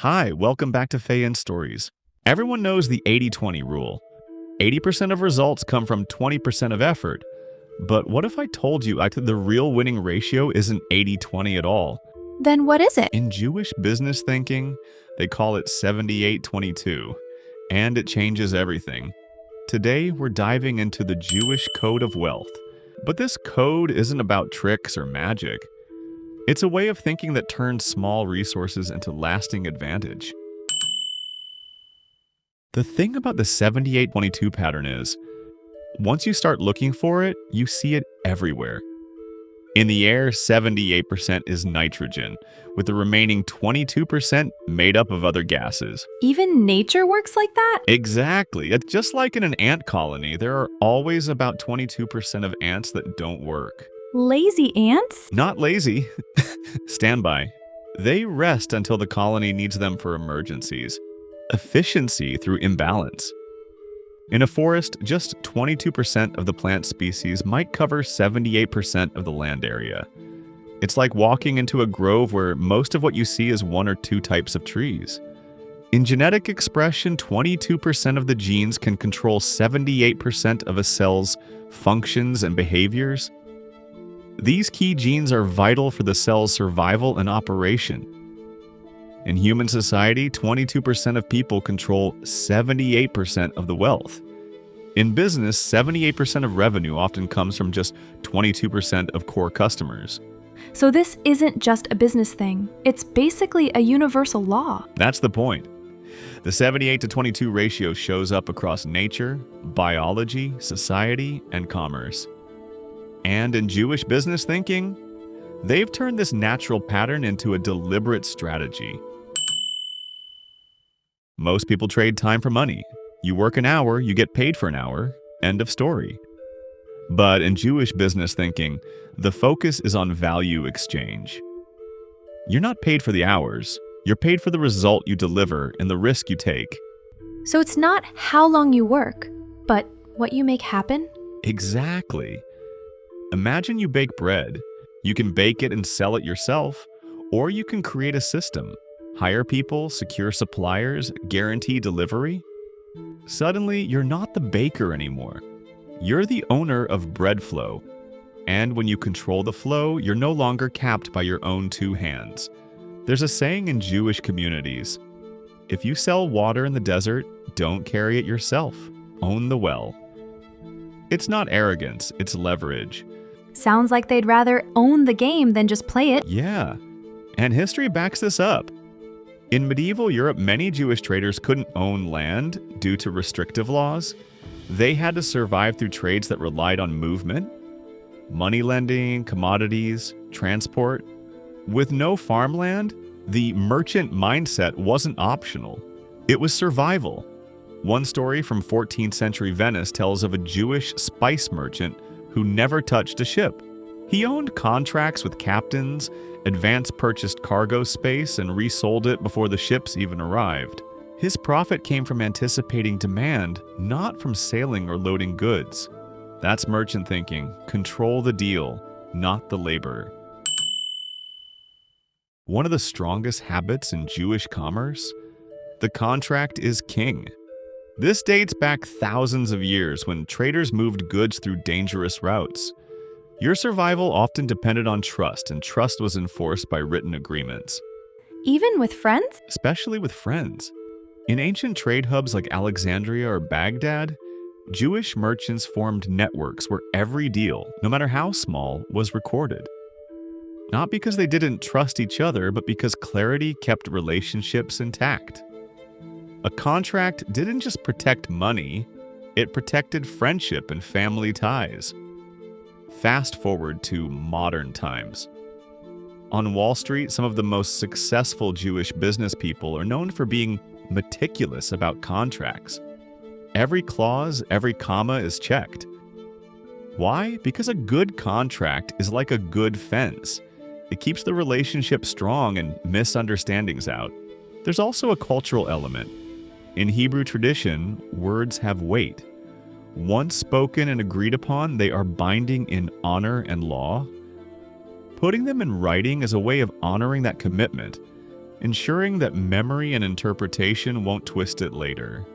Hi, welcome back to Faye and Stories. Everyone knows the 80-20 rule. 80% of results come from 20% of effort. But what if I told you the real winning ratio isn't 80-20 at all? Then what is it? In Jewish business thinking, they call it 78-22, and it changes everything. Today, we're diving into the Jewish Code of Wealth. But this code isn't about tricks or magic. It's a way of thinking that turns small resources into lasting advantage. The thing about the 78-22 pattern is, once you start looking for it, you see it everywhere. In the air, 78% is nitrogen, with the remaining 22% made up of other gases. Even nature works like that? Exactly. It's just like in an ant colony, there are always about 22% of ants that don't work. Lazy ants? Not lazy. Stand by. They rest until the colony needs them for emergencies. Efficiency through imbalance. In a forest, just 22% of the plant species might cover 78% of the land area. It's like walking into a grove where most of what you see is one or two types of trees. In genetic expression, 22% of the genes can control 78% of a cell's functions and behaviors. These key genes are vital for the cell's survival and operation. In human society, 22% of people control 78% of the wealth. In business, 78% of revenue often comes from just 22% of core customers. So this isn't just a business thing. It's basically a universal law. That's the point. The 78-22 ratio shows up across nature, biology, society, and commerce. And in Jewish business thinking, they've turned this natural pattern into a deliberate strategy. Most people trade time for money. You work an hour, you get paid for an hour. End of story. But in Jewish business thinking, the focus is on value exchange. You're not paid for the hours. You're paid for the result you deliver and the risk you take. So it's not how long you work, but what you make happen? Exactly. Imagine you bake bread. You can bake it and sell it yourself, or you can create a system. Hire people, secure suppliers, guarantee delivery. Suddenly, you're not the baker anymore. You're the owner of bread flow. And when you control the flow, you're no longer capped by your own two hands. There's a saying in Jewish communities, if you sell water in the desert, don't carry it yourself. Own the well. It's not arrogance, it's leverage. Sounds like they'd rather own the game than just play it. Yeah, and history backs this up. In medieval Europe, many Jewish traders couldn't own land due to restrictive laws. They had to survive through trades that relied on movement, money lending, commodities, transport. With no farmland, the merchant mindset wasn't optional. It was survival. One story from 14th century Venice tells of a Jewish spice merchant who never touched a ship. He owned contracts with captains, advance-purchased cargo space, and resold it before the ships even arrived. His profit came from anticipating demand, not from sailing or loading goods. That's merchant thinking. Control the deal, not the labor. One of the strongest habits in Jewish commerce? The contract is king. This dates back thousands of years when traders moved goods through dangerous routes. Your survival often depended on trust, and trust was enforced by written agreements. Even with friends? Especially with friends. In ancient trade hubs like Alexandria or Baghdad, Jewish merchants formed networks where every deal, no matter how small, was recorded. Not because they didn't trust each other, but because clarity kept relationships intact. A contract didn't just protect money, it protected friendship and family ties. Fast forward to modern times. On Wall Street, some of the most successful Jewish business people are known for being meticulous about contracts. Every clause, every comma is checked. Why? Because a good contract is like a good fence. It keeps the relationship strong and misunderstandings out. There's also a cultural element. In Hebrew tradition, words have weight. Once spoken and agreed upon, they are binding in honor and law. Putting them in writing is a way of honoring that commitment. ensuring that memory and interpretation won't twist it later.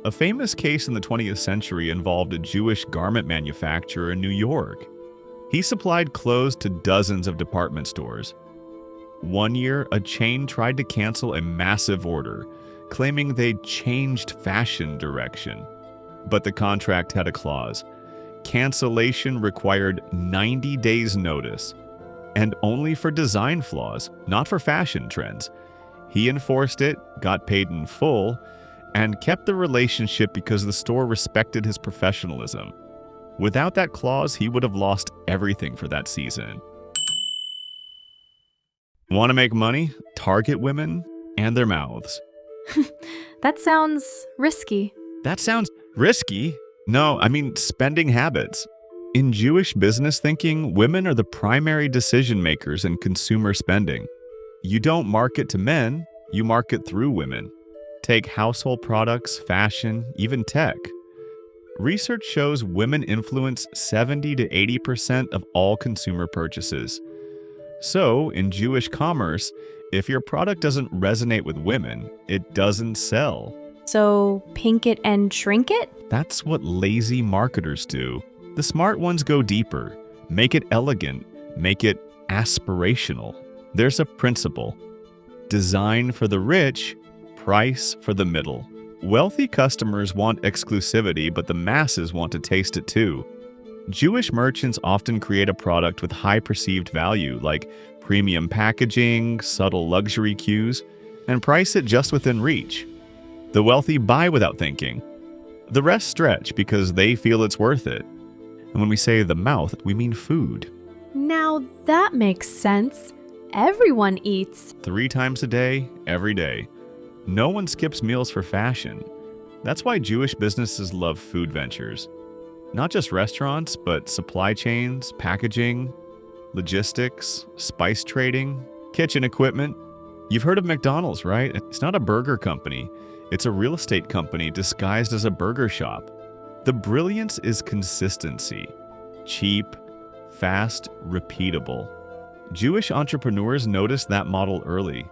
A famous case in the 20th century involved a Jewish garment manufacturer in New York. He supplied clothes to dozens of department stores. One year, a chain tried to cancel a massive order, claiming they'd changed fashion direction. But the contract had a clause. Cancellation required 90 days' notice, and only for design flaws, not for fashion trends. He enforced it, got paid in full, and kept the relationship because the store respected his professionalism. Without that clause, he would have lost everything for that season. Want to make money? Target women and their mouths. That sounds risky. That sounds risky? No, I mean spending habits. In Jewish business thinking, women are the primary decision makers in consumer spending. You don't market to men, you market through women. Take household products, fashion, even tech. Research shows women influence 70 to 80% of all consumer purchases. So, in Jewish commerce, if your product doesn't resonate with women, it doesn't sell. So, pink it and shrink it? That's what lazy marketers do. The smart ones go deeper, make it elegant, make it aspirational. There's a principle. Design for the rich, price for the middle. Wealthy customers want exclusivity, but the masses want to taste it too. Jewish merchants often create a product with high perceived value, like premium packaging, subtle luxury cues, and price it just within reach. The wealthy buy without thinking. The rest stretch because they feel it's worth it. And when we say the mouth, we mean food. Now that makes sense. Everyone eats. 3 times a day, every day. No one skips meals for fashion. That's why Jewish businesses love food ventures. Not just restaurants, but supply chains, packaging, logistics, spice trading, kitchen equipment. You've heard of McDonald's, right? It's not a burger company. It's a real estate company disguised as a burger shop. The brilliance is consistency. Cheap, fast, repeatable. Jewish entrepreneurs noticed that model early.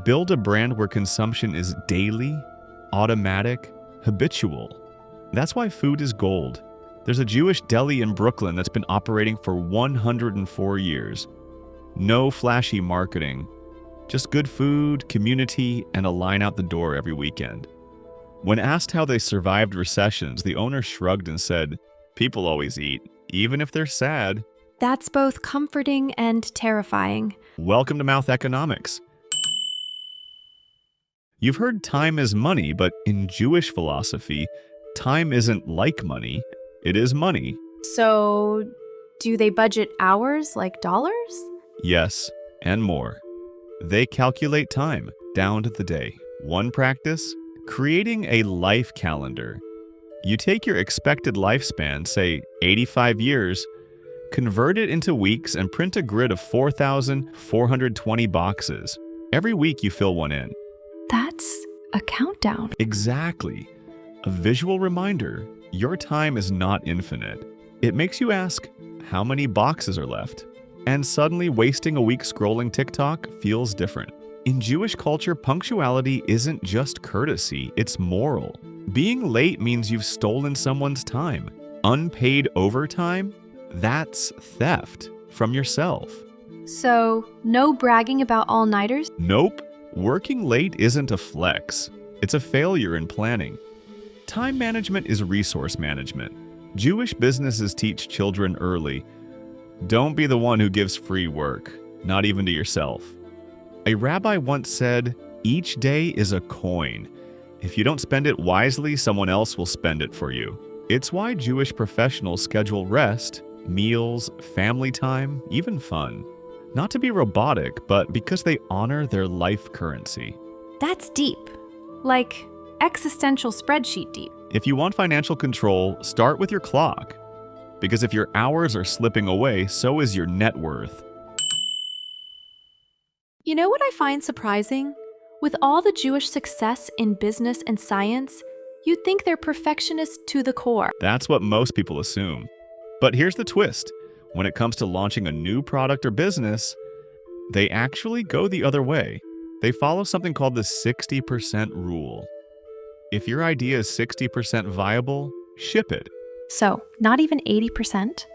Build a brand where consumption is daily, automatic, habitual. That's why food is gold. There's a Jewish deli in Brooklyn that's been operating for 104 years. No flashy marketing, just good food, community, and a line out the door every weekend. When asked how they survived recessions, the owner shrugged and said, "People always eat, even if they're sad." That's both comforting and terrifying. Welcome to Mouth Economics. You've heard time is money, but in Jewish philosophy, time isn't like money, it is money. So, do they budget hours like dollars? Yes, and more. They calculate time down to the day. One practice? Creating a life calendar. You take your expected lifespan, say 85 years, convert it into weeks and print a grid of 4,420 boxes. Every week you fill one in. That's a countdown. Exactly. A visual reminder, your time is not infinite. It makes you ask, how many boxes are left? And suddenly wasting a week scrolling TikTok feels different. In Jewish culture, punctuality isn't just courtesy, it's moral. Being late means you've stolen someone's time. Unpaid overtime? That's theft from yourself. So, no bragging about all-nighters? Nope. Working late isn't a flex. It's a failure in planning. Time management is resource management. Jewish businesses teach children early. Don't be the one who gives free work, not even to yourself. A rabbi once said, "Each day is a coin. If you don't spend it wisely, someone else will spend it for you." It's why Jewish professionals schedule rest, meals, family time, even fun. Not to be robotic, but because they honor their life currency. That's deep. Like existential spreadsheet deep. If you want financial control, start with your clock. Because if your hours are slipping away, so is your net worth. You know what I find surprising? With all the Jewish success in business and science, you'd think they're perfectionists to the core. That's what most people assume. But here's the twist. When it comes to launching a new product or business, they actually go the other way. They follow something called the 60% rule. If your idea is 60% viable, ship it. So, not even 80%?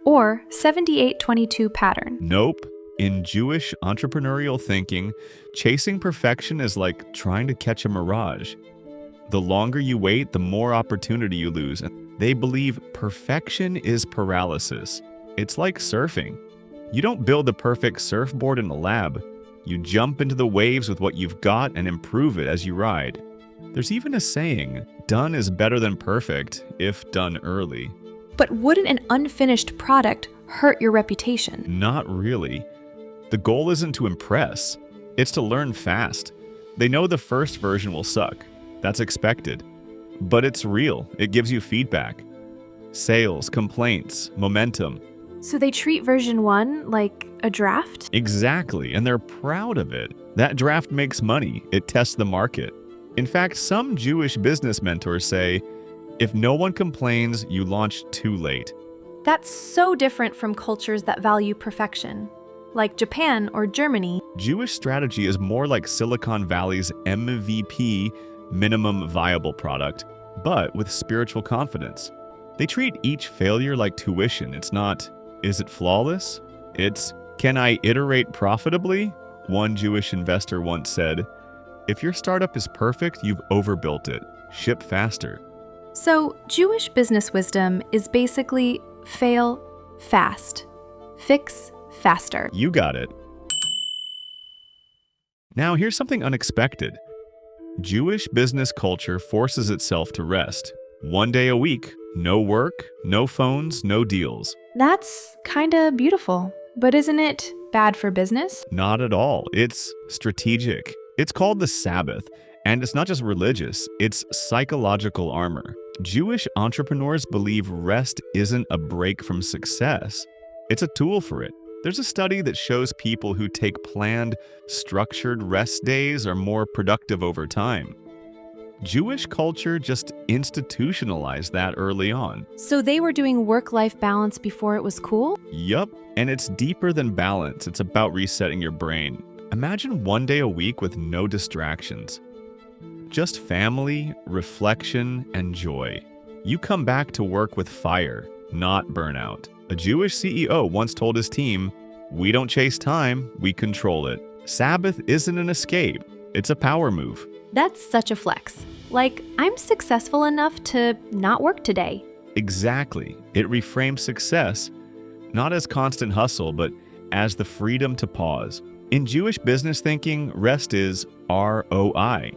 Or 78-22 pattern. Nope. In Jewish entrepreneurial thinking, chasing perfection is like trying to catch a mirage. The longer you wait, the more opportunity you lose. And they believe perfection is paralysis. It's like surfing. You don't build the perfect surfboard in a lab. You jump into the waves with what you've got and improve it as you ride. There's even a saying, done is better than perfect if done early. But wouldn't an unfinished product hurt your reputation? Not really. The goal isn't to impress, it's to learn fast. They know the first version will suck. That's expected. But it's real. It gives you feedback. Sales, complaints, momentum. So they treat version 1 like a draft? Exactly, and they're proud of it. That draft makes money. It tests the market. In fact, some Jewish business mentors say, if no one complains, you launched too late. That's so different from cultures that value perfection, like Japan or Germany. Jewish strategy is more like Silicon Valley's MVP, minimum viable product, but with spiritual confidence. They treat each failure like tuition. It's not, is it flawless? It's, can I iterate profitably? One Jewish investor once said, if your startup is perfect, you've overbuilt it. Ship faster. So, Jewish business wisdom is basically fail fast, fix faster. You got it. Now, here's something unexpected. Jewish business culture forces itself to rest. 1 day a week, no work, no phones, no deals. That's kinda beautiful, but isn't it bad for business? Not at all. It's strategic. It's called the Sabbath, and it's not just religious, it's psychological armor. Jewish entrepreneurs believe rest isn't a break from success. It's a tool for it. There's a study that shows people who take planned, structured rest days are more productive over time. Jewish culture just institutionalized that early on. So they were doing work-life balance before it was cool? Yup, and it's deeper than balance. It's about resetting your brain. Imagine 1 day a week with no distractions. Just family, reflection, and joy. You come back to work with fire, not burnout. A Jewish CEO once told his team, we don't chase time, we control it. Sabbath isn't an escape, it's a power move. That's such a flex. Like, I'm successful enough to not work today. Exactly. It reframes success, not as constant hustle, but as the freedom to pause. In Jewish business thinking, rest is ROI.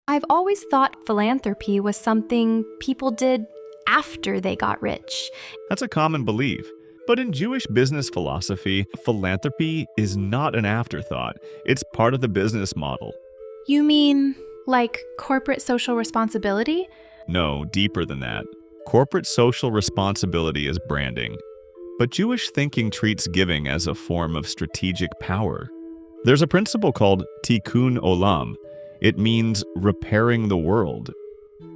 I've always thought philanthropy was something people did after they got rich. That's a common belief. But in Jewish business philosophy, philanthropy is not an afterthought. It's part of the business model. You mean like corporate social responsibility? No, deeper than that. Corporate social responsibility is branding. But Jewish thinking treats giving as a form of strategic power. There's a principle called tikkun olam. It means repairing the world.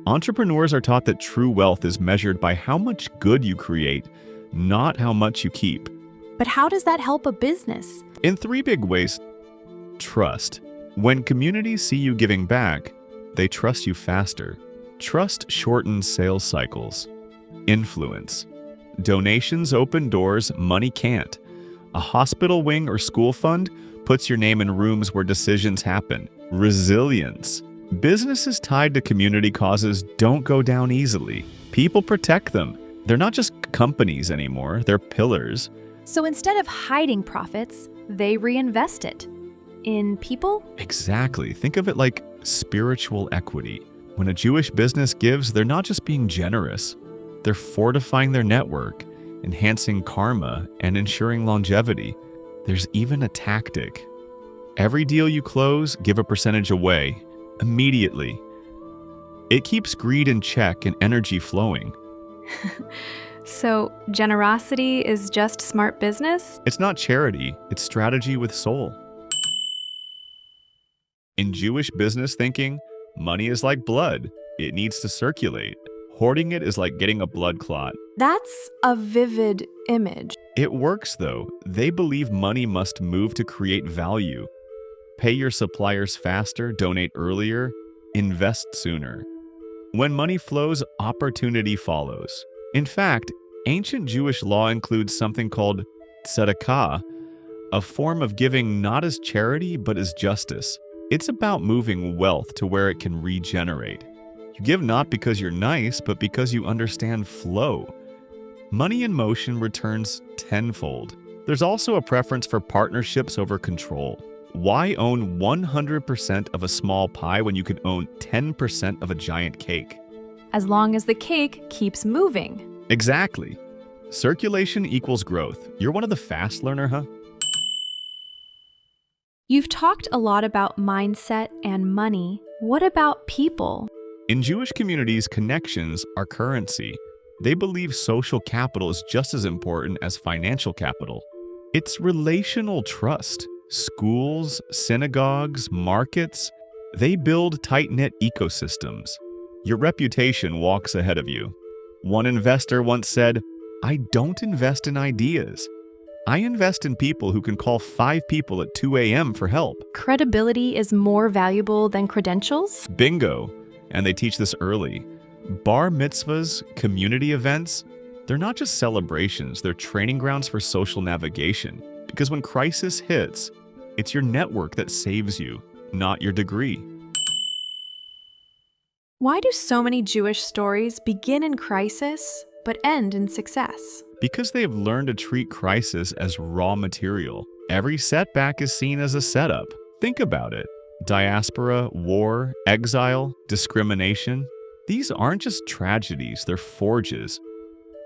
Entrepreneurs are taught that true wealth is measured by how much good you create, not how much you keep. But how does that help a business? In 3 big ways. Trust. When communities see you giving back, they trust you faster. Trust shortens sales cycles. Influence. Donations open doors money can't. A hospital wing or school fund puts your name in rooms where decisions happen. Resilience. Businesses tied to community causes don't go down easily. People protect them. They're not just companies anymore, they're pillars. So instead of hiding profits, they reinvest it. In people? Exactly. Think of it like spiritual equity. When a Jewish business gives, they're not just being generous. They're fortifying their network, enhancing karma, and ensuring longevity. There's even a tactic. Every deal you close, give a percentage away, immediately. It keeps greed in check and energy flowing. So, generosity is just smart business? It's not charity, it's strategy with soul. In Jewish business thinking, money is like blood. It needs to circulate. Hoarding it is like getting a blood clot. That's a vivid image. It works, though. They believe money must move to create value. Pay your suppliers faster, donate earlier, invest sooner. When money flows, opportunity follows. In fact, ancient Jewish law includes something called tzedakah, a form of giving not as charity but as justice. It's about moving wealth to where it can regenerate. You give not because you're nice, but because you understand flow. Money in motion returns tenfold. There's also a preference for partnerships over control. Why own 100% of a small pie when you can own 10% of a giant cake? As long as the cake keeps moving. Exactly. Circulation equals growth. You're one of the fast learner, huh? You've talked a lot about mindset and money. What about people? In Jewish communities, connections are currency. They believe social capital is just as important as financial capital. It's relational trust. Schools, synagogues, markets, they build tight-knit ecosystems. Your reputation walks ahead of you. One investor once said, "I don't invest in ideas. I invest in people who can call 5 people at 2 a.m. for help." Credibility is more valuable than credentials? Bingo. And they teach this early. Bar mitzvahs, community events, they're not just celebrations, they're training grounds for social navigation. Because when crisis hits, it's your network that saves you, not your degree. Why do so many Jewish stories begin in crisis but end in success? Because they have learned to treat crisis as raw material. Every setback is seen as a setup. Think about it. Diaspora, war, exile, discrimination. These aren't just tragedies, they're forges.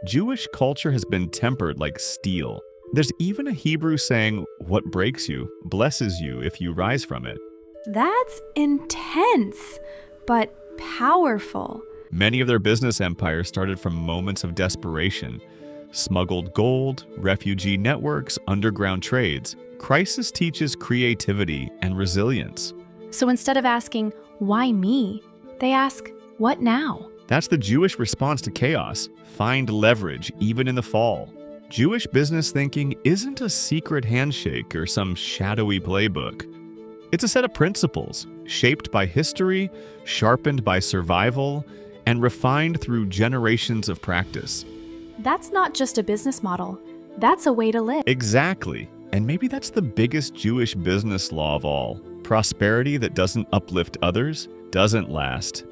Jewish culture has been tempered like steel. There's even a Hebrew saying, "What breaks you, blesses you if you rise from it." That's intense, but powerful. Many of their business empires started from moments of desperation. Smuggled gold, refugee networks, underground trades. Crisis teaches creativity and resilience. So instead of asking, "Why me?" they ask, "What now?" That's the Jewish response to chaos. Find leverage, even in the fall. Jewish business thinking isn't a secret handshake or some shadowy playbook. It's a set of principles, shaped by history, sharpened by survival, and refined through generations of practice. That's not just a business model. That's a way to live. Exactly. And maybe that's the biggest Jewish business law of all. Prosperity that doesn't uplift others doesn't last.